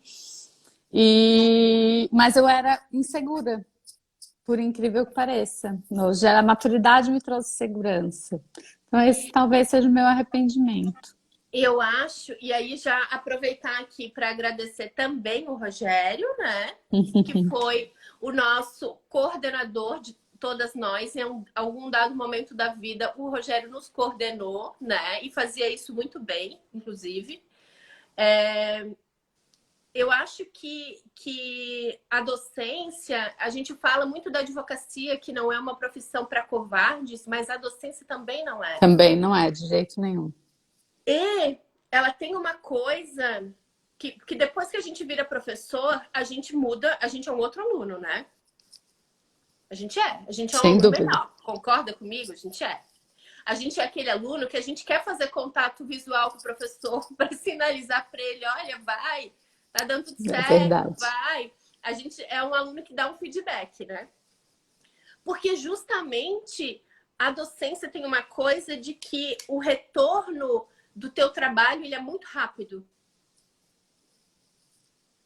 Mas eu era insegura, por incrível que pareça. Hoje a maturidade me trouxe segurança. Então esse talvez seja o meu arrependimento. Eu acho, e aí já aproveitar aqui para agradecer também o Rogério, né? Que foi o nosso coordenador de todas nós. Em algum dado momento da vida, o Rogério nos coordenou, né? E fazia isso muito bem, inclusive. Eu acho que a docência, a gente fala muito da advocacia, que não é uma profissão para covardes, mas a docência também não é. Também não é, de jeito nenhum. E ela tem uma coisa que depois que a gente vira professor, a gente muda, a gente é um outro aluno, né? A gente é um Sem aluno dúvida. menor. Concorda comigo? A gente é. A gente é aquele aluno que a gente quer fazer contato visual com o professor para sinalizar para ele, olha, vai, tá dando tudo certo, verdade. vai. A gente é um aluno que dá um feedback, né? Porque justamente a docência tem uma coisa de que o retorno do teu trabalho, ele é muito rápido.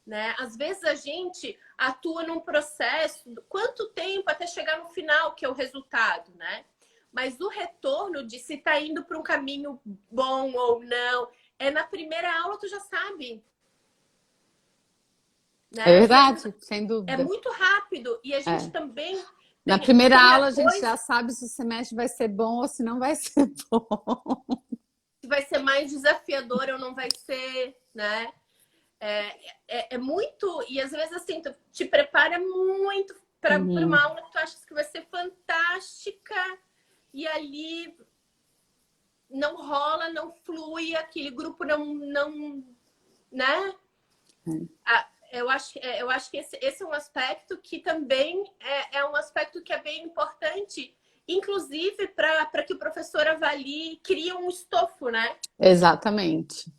Né? Às vezes a gente atua num processo, quanto tempo até chegar no final, que é o resultado, né? Mas o retorno de se tá indo para um caminho bom ou não, na primeira aula tu já sabe. Né? É verdade, sem dúvida. É muito rápido. E a gente também... Na primeira aula a gente já sabe se o semestre vai ser bom ou se não vai ser bom. Se vai ser mais desafiador ou não vai ser, né? É muito... E às vezes assim, tu te prepara muito para uma aula que tu achas que vai ser fantástica e ali não rola, não flui, aquele grupo não né? Eu acho que esse é um aspecto que também é um aspecto que é bem importante, inclusive para que o professor avalie e crie um estofo, né? Exatamente.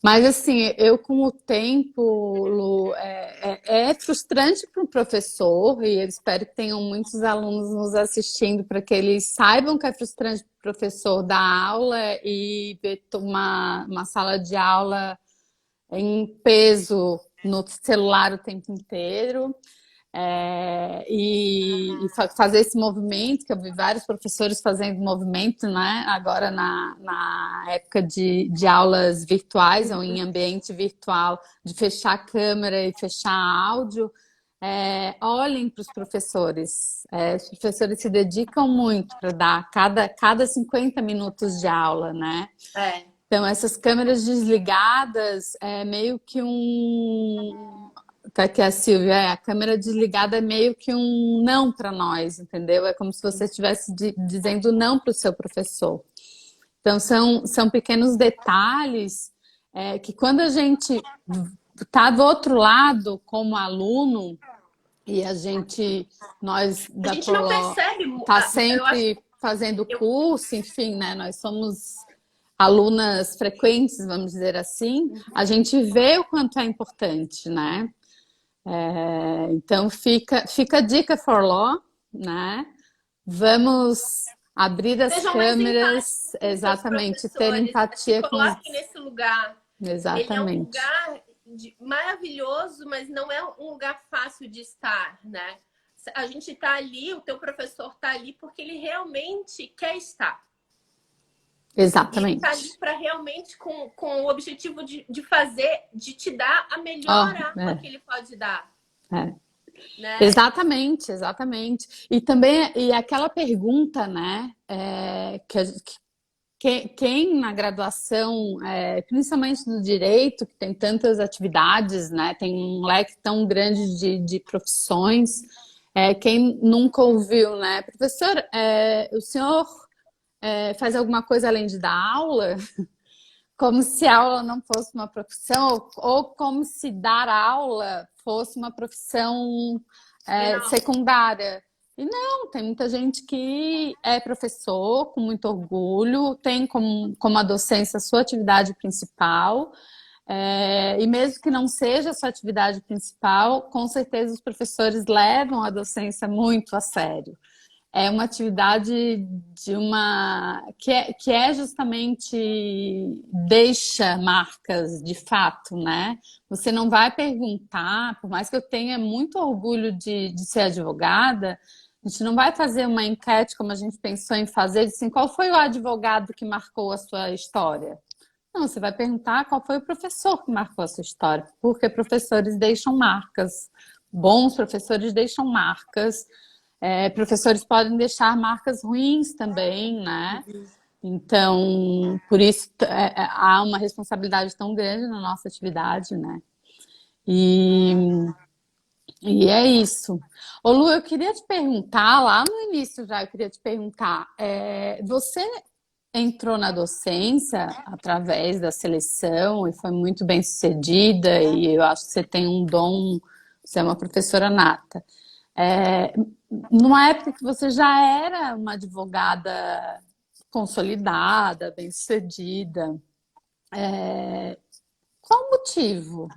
Mas assim, eu com o tempo, Lu, é frustrante para o professor, e eu espero que tenham muitos alunos nos assistindo para que eles saibam que é frustrante para o professor dar aula e ver uma sala de aula em peso no celular o tempo inteiro. E fazer esse movimento, que eu vi vários professores fazendo movimento, né? Agora na época de aulas virtuais ou em ambiente virtual, de fechar a câmera e fechar áudio. Olhem para os professores. Os professores se dedicam muito para dar cada 50 minutos de aula, né? Então, essas câmeras desligadas é meio que Tá aqui a Silvia, a câmera desligada é meio que um não para nós, entendeu? É como se você estivesse dizendo não para o seu professor. Então, são pequenos detalhes que quando a gente tá do outro lado como aluno e nós da a gente não percebe, tá sempre fazendo curso, enfim, né? Nós somos alunas frequentes, vamos dizer assim, a gente vê o quanto é importante, né? Então fica a dica for law, né? Vamos abrir as Sejam mais empáticos câmeras, com seus exatamente, ter professores, se empatia com os... coloquem nesse lugar. Ele é um Exatamente. lugar maravilhoso, mas não é um lugar fácil de estar, né? A gente está ali, o teu professor está ali porque ele realmente quer estar. Ele está ali Exatamente. para realmente com o objetivo de fazer, de te dar a melhor arma que ele pode dar. É. Né? Exatamente, exatamente. E também, e aquela pergunta, né, quem na graduação, principalmente no direito, que tem tantas atividades, né, tem um leque tão grande de profissões, quem nunca ouviu, né, professor, o senhor faz alguma coisa além de dar aula? Como se aula não fosse uma profissão, ou como se dar aula fosse uma profissão secundária. E não, tem muita gente que é professor com muito orgulho, tem como a docência a sua atividade principal, e mesmo que não seja a sua atividade principal, com certeza os professores levam a docência muito a sério. É uma atividade que é justamente deixa marcas de fato, né? Você não vai perguntar, por mais que eu tenha muito orgulho de ser advogada, a gente não vai fazer uma enquete como a gente pensou em fazer, assim, qual foi o advogado que marcou a sua história? Não, você vai perguntar qual foi o professor que marcou a sua história, porque professores deixam marcas, bons professores deixam marcas. Professores podem deixar marcas ruins também, né? Então, por isso há uma responsabilidade tão grande na nossa atividade, né? E é isso. Ô Lu, eu queria te perguntar, lá no início já, eu queria te perguntar, você entrou na docência através da seleção e foi muito bem sucedida e eu acho que você tem um dom, você é uma professora nata. Numa época que você já era uma advogada consolidada, bem-sucedida, qual o motivo?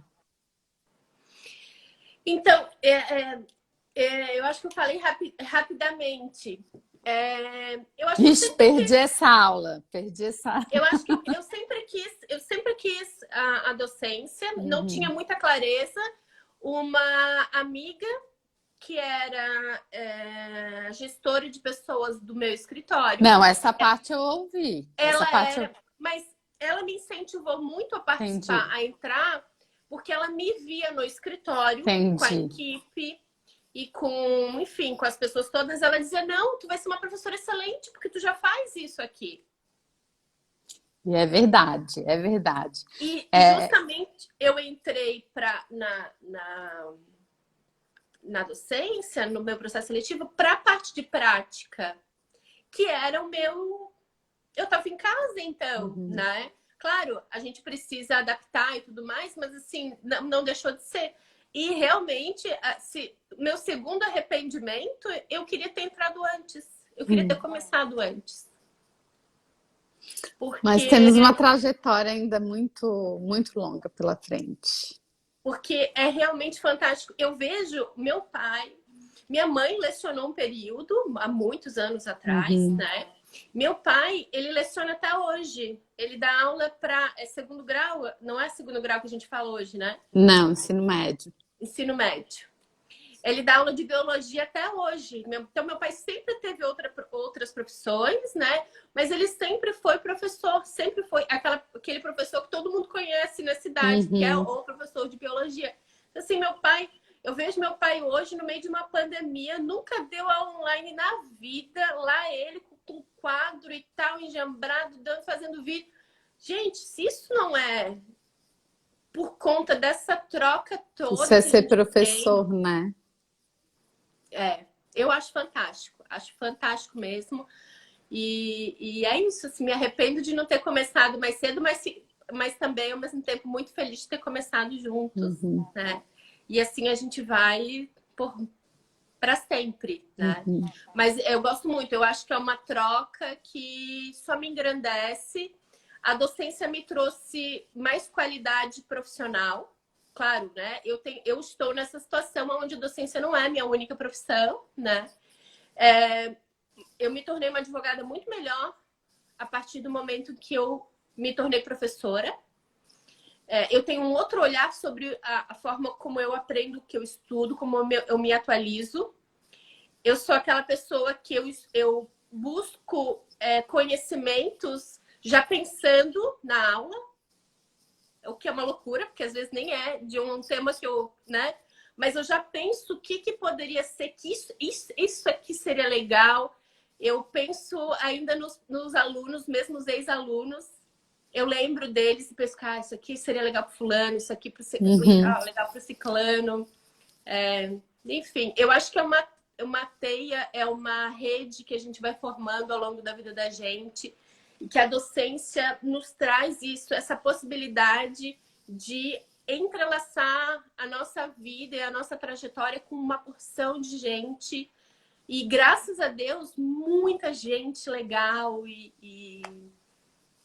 Então, eu acho que eu falei rapidamente. Eu acho que eu sempre Perdi essa aula, perdi essa... Eu acho que eu sempre quis a docência, não tinha muita clareza. Uma amiga que era gestora de pessoas do meu escritório. Não, essa parte eu ouvi. Mas ela me incentivou muito a participar, Entendi. a entrar, porque ela me via no escritório Entendi. com a equipe e enfim, com as pessoas todas. Ela dizia, não, tu vai ser uma professora excelente, porque tu já faz isso aqui. E é verdade, é verdade. E justamente eu entrei na docência, no meu processo seletivo, para a parte de prática, que era o meu... Eu estava em casa, então, né? Claro, a gente precisa adaptar e tudo mais, mas assim, não deixou de ser. E realmente, meu segundo arrependimento, eu queria ter entrado antes. Eu queria ter começado antes. Mas temos uma trajetória ainda muito, muito longa pela frente. Porque é realmente fantástico. Eu vejo meu pai, minha mãe lecionou um período, há muitos anos atrás, né? Meu pai, ele leciona até hoje. Ele dá aula para segundo grau, não é segundo grau que a gente fala hoje, né? Não, ensino médio. Ensino médio. Ele dá aula de biologia até hoje. Então, meu pai sempre teve outras profissões, né? Mas ele sempre foi professor, sempre foi aquele professor que todo mundo conhece na cidade, que é o professor de biologia. Então, assim, eu vejo meu pai hoje no meio de uma pandemia, nunca deu aula online na vida, lá ele com quadro e tal, enjambrado, fazendo vídeo. Gente, se isso não é por conta dessa troca toda. Isso é ser professor, né? Eu acho fantástico mesmo. E é isso, assim, me arrependo de não ter começado mais cedo, mas também, ao mesmo tempo, muito feliz de ter começado juntos, né? E assim a gente vai para sempre, né? Mas eu gosto muito, eu acho que é uma troca que só me engrandece. A docência me trouxe mais qualidade profissional. Claro, né? Eu estou nessa situação onde a docência não é a minha única profissão, né? Eu me tornei uma advogada muito melhor a partir do momento que eu me tornei professora. Eu tenho um outro olhar sobre a forma como eu aprendo, que eu estudo, como eu me atualizo. Eu sou aquela pessoa que eu busco conhecimentos já pensando na aula, o que é uma loucura, porque às vezes nem é de um tema que eu, né? Mas eu já penso o que poderia ser, que isso aqui seria legal. Eu penso ainda nos alunos, mesmo os ex-alunos. Eu lembro deles e penso, isso aqui seria legal para fulano, isso aqui legal para ciclano. Enfim, eu acho que é uma teia, é uma rede que a gente vai formando ao longo da vida da gente. E que a docência nos traz isso, essa possibilidade de entrelaçar a nossa vida e a nossa trajetória com uma porção de gente. E graças a Deus, muita gente legal e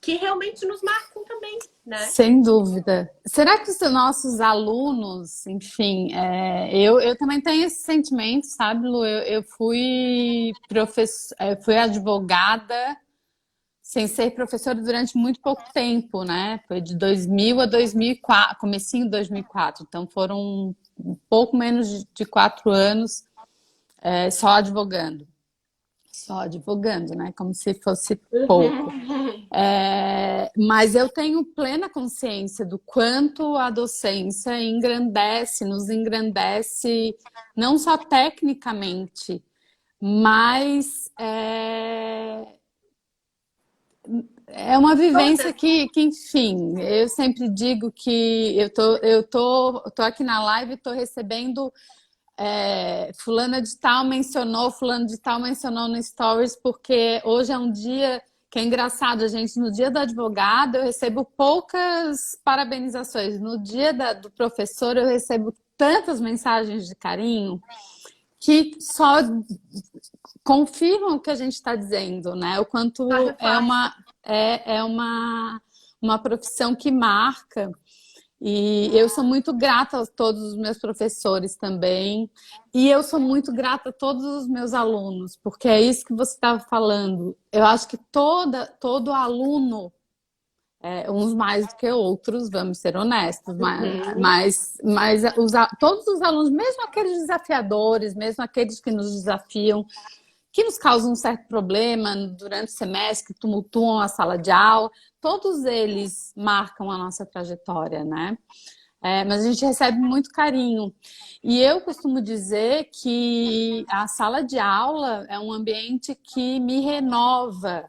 que realmente nos marcam também, né? Sem dúvida. Será que os nossos alunos, enfim, eu também tenho esse sentimento, sabe, Lu? Eu fui fui advogada sem ser professora durante muito pouco tempo, né? Foi de 2000 a 2004, comecinho de 2004. Então foram um pouco menos de 4 anos só advogando. Só advogando, né? Como se fosse pouco. Mas eu tenho plena consciência do quanto a docência nos engrandece, não só tecnicamente, mas é uma vivência que, enfim, eu sempre digo que eu tô aqui na live e tô recebendo fulano de tal mencionou no Stories, porque hoje é um dia que é engraçado, no dia do advogado eu recebo poucas parabenizações, no dia do professor eu recebo tantas mensagens de carinho que só confirmam o que a gente está dizendo, né? O quanto é uma profissão que marca. E eu sou muito grata a todos os meus professores também. E eu sou muito grata a todos os meus alunos, porque é isso que você estava falando. Eu acho que todo aluno, uns mais do que outros, vamos ser honestos, mas todos os alunos, mesmo aqueles desafiadores, mesmo aqueles que nos desafiam, que nos causam um certo problema durante o semestre, que tumultuam a sala de aula, todos eles marcam a nossa trajetória, né? Mas a gente recebe muito carinho. E eu costumo dizer que a sala de aula é um ambiente que me renova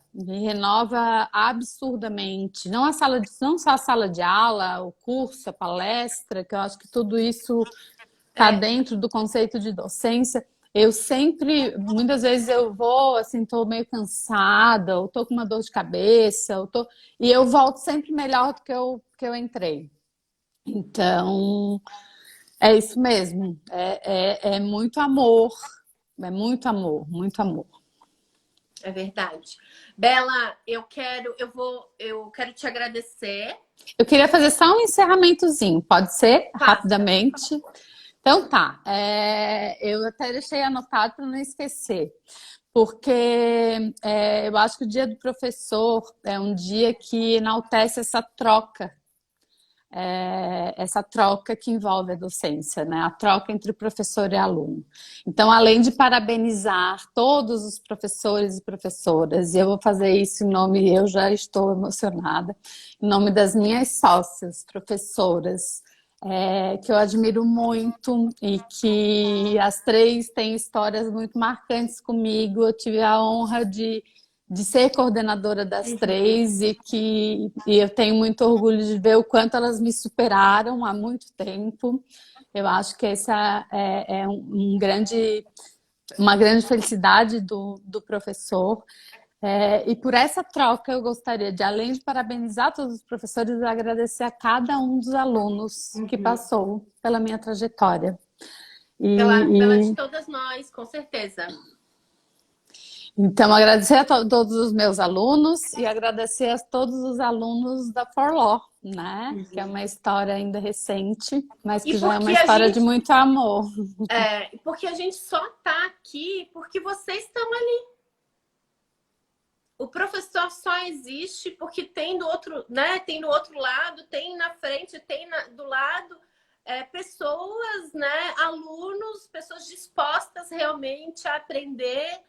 absurdamente. Não só a sala de aula, o curso, a palestra, que eu acho que tudo isso está dentro do conceito de docência. Eu sempre, muitas vezes eu vou, assim, tô meio cansada, ou tô com uma dor de cabeça, e eu volto sempre melhor do que eu entrei. Então, é isso mesmo. É muito amor, muito amor, muito amor. É verdade. Bela, eu quero te agradecer. Eu queria fazer só um encerramentozinho, pode ser? Rapidamente. Então tá, eu até deixei anotado para não esquecer, porque eu acho que o Dia do Professor é um dia que enaltece essa troca que envolve a docência, né? A troca entre professor e aluno. Então, além de parabenizar todos os professores e professoras, e eu vou fazer isso eu já estou emocionada, em nome das minhas sócias, professoras, que eu admiro muito e que as 3 têm histórias muito marcantes comigo. Eu tive a honra de ser coordenadora das 3 e eu tenho muito orgulho de ver o quanto elas me superaram há muito tempo. Eu acho que essa é uma grande felicidade do professor. E por essa troca eu gostaria de, além de parabenizar todos os professores, agradecer a cada um dos alunos que passou pela minha trajetória. Pela de todas nós, com certeza. Então, agradecer a todos os meus alunos e agradecer a todos os alunos da Forló, né? Que é uma história ainda recente, mas que E já é uma porque a história de gente, muito amor. porque a gente só tá aqui porque vocês estão ali. O professor só existe porque tem do outro, né? Tem do outro lado, tem na frente, tem do lado pessoas, né? Alunos, pessoas dispostas realmente a aprender,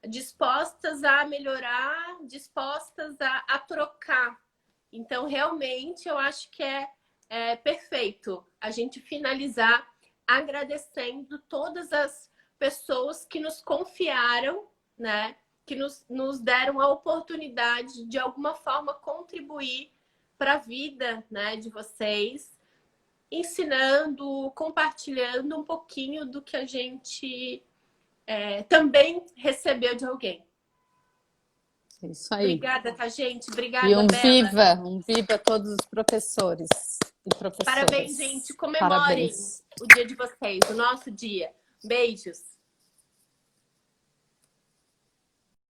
dispostas a melhorar, dispostas a trocar. Então, realmente, eu acho que é perfeito a gente finalizar agradecendo todas as pessoas que nos confiaram, né? Que nos deram a oportunidade de alguma forma contribuir para a vida, né, de vocês, ensinando, compartilhando um pouquinho do que a gente também recebeu de alguém. Isso aí. Obrigada, tá, gente? Obrigada, E Bela. um viva a todos os professores e professoras. Parabéns, gente. Comemorem Parabéns. o dia de vocês, o nosso dia. Beijos.